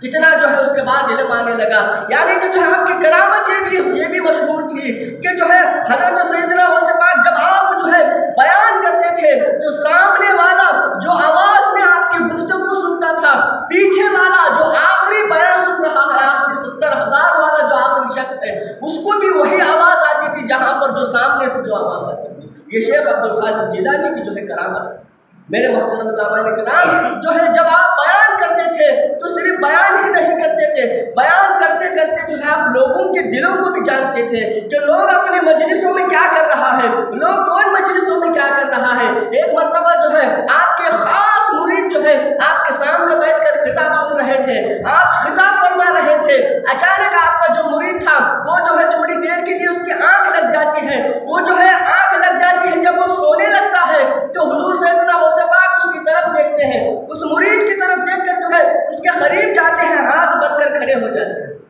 اتنا جو ہے اس کے بعد علم آنے لگا. یعنی کہ جو ہے آپ کی کرامت یہ بھی مشہور تھی کہ جو ہے حضرت سیدنا غوث پاک جب آپ جو ہے بیان کرتے تھے تو سامنے والا جو آواز میں آپ کی گفتگو سنتا تھا، پیچھے والا جو آخری بیان سن رہا ہے، آخری 70,000 والا جو آخری شخص ہے، اس کو بھی وہی آواز آتی تھی جہاں پر جو سامنے سے جو آواز آتی تھی. یہ شیخ عبد القادر جیلانی کی جو ہے کرامت ہے. میرے محترم سامعین کرام، جو ہے جب آپ بیان کرتے تھے تو صرف بیان ہی نہیں کرتے تھے، بیان کرتے کرتے جو ہے آپ لوگوں کے دلوں کو بھی جانتے تھے کہ لوگ اپنے مجلسوں میں کیا کر رہا ہے، لوگ کون مجلسوں میں کیا کر رہا ہے. ایک مرتبہ جو ہے آپ کے خاص مرید جو ہے آپ کے سامنے بیٹھ کر خطاب سن رہے تھے، آپ خطاب فرما رہے تھے، اچانک آپ کا جو مرید تھا وہ جو ہے تھوڑی دیر کے لیے اس کی آنکھ لگ جاتی ہے، وہ جو ہے آنکھ لگ جاتی ہے. جب وہ سونے لگتا ہے تو حضور سیدنا غوث پاک اس کی طرف دیکھتے ہیں، اس مرید کی طرف دیکھ کر جو ہے اس کے قریب جاتے ہیں، ہاتھ بن کر کھڑے ہو جاتے ہیں،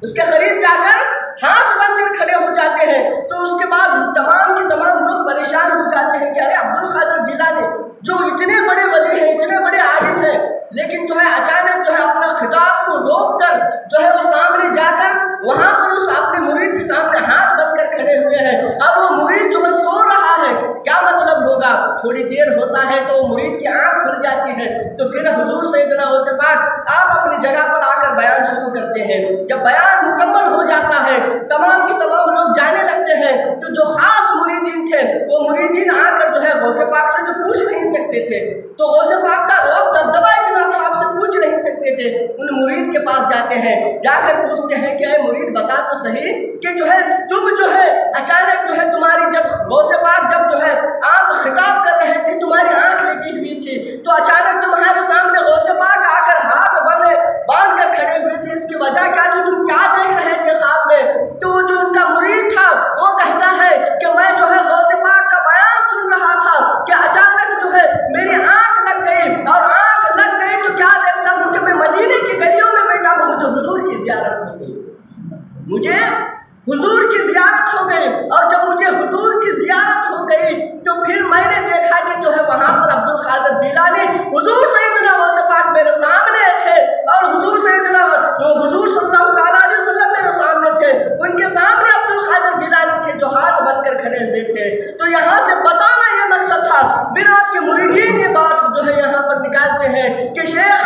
اس کے قریب جا کر ہاتھ بن کر کھڑے ہو جاتے ہیں. تو اس کے بعد تمام کے تمام لوگ پریشان ہو جاتے ہیں کہ ارے عبد القادر جیلانی جو اتنے بڑے ولی ہیں، اتنے بڑے عالم ہیں، لیکن جو ہے اچانک جو ہے اپنا خطاب کو روک کر جو ہے وہ سامنے جا کر وہاں پر اس اپنے مرید کے سامنے ہاتھ بن کر کھڑے ہوئے ہیں. اب وہ مرید جو ہے سو رہا ہے، کیا مطلب ہوگا؟ تھوڑی دیر ہوتا ہے تو مرید کی آنکھ کھل جاتی ہے، تو پھر حضور سیدنا غوث پاک آپ اپنی جگہ پر آ کر بیان شروع کرتے ہیں. جب بیان مکمل ہو جاتا ہے، تمام کے تمام لوگ جانے لگتے ہیں، تو جو خاص مریدین تھے وہ مریدین آ کر جو ہے غوث پاک سے جو پوچھ نہیں سکتے تھے، تو غوث پاک کا روب دبدبا اتنا تھا آپ سے پوچھ نہیں سکتے تھے، ان مرید کے پاس جاتے ہیں، جا کر پوچھتے ہیں کہ اے مرید بتا تو صحیح کہ جو ہے تم جو ہے اچانک جو ہے تمہاری جب غوث پاک جب جو ہے آپ خطاب کر رہے تھے، تمہاری آنکھ لگی ہوئی تھی، تو اچانک تمہارے سامنے غوث پاک آ کر ہاتھ باندھ کر کھڑے ہوئے تھے، اس کی وجہ کیا تھی؟ تم کیا دیکھ رہے تھے خواب میں؟ تو جو ان کا مرید تھا وہ کہتا ہے کہ میں جو ہے غوث پاک کا بیان سن رہا تھا کہ اچانک جو ہے میری آنکھ لگ گئی، اور آنکھ لگ گئی تو کیا دیکھتا ہوں کہ میں مدینے کی گلیوں میں بیٹھا ہوں، مجھے حضور کی زیارت ہو گئی، مجھے حضور کی زیارت ہو گئی. اور جب مجھے حضور کی زیارت ہو گئی تو پھر میں نے دیکھا کہ جو ہے وہاں پر عبد القادر جیلانی حضور سیدنا غوث پاک میرے سامنے تھے، اور حضور سیدنا حضور صلی اللہ علیہ وسلم میرے سامنے تھے، ان کے سامنے عبد القادر جیلانی تھے جو ہاتھ بن کر کھڑے ہوئے تھے. تو یہاں سے بتانا یہ مقصد تھا. پھر آپ کے مریدین یہ بات جو ہے یہاں پر نکالتے ہیں کہ شیخ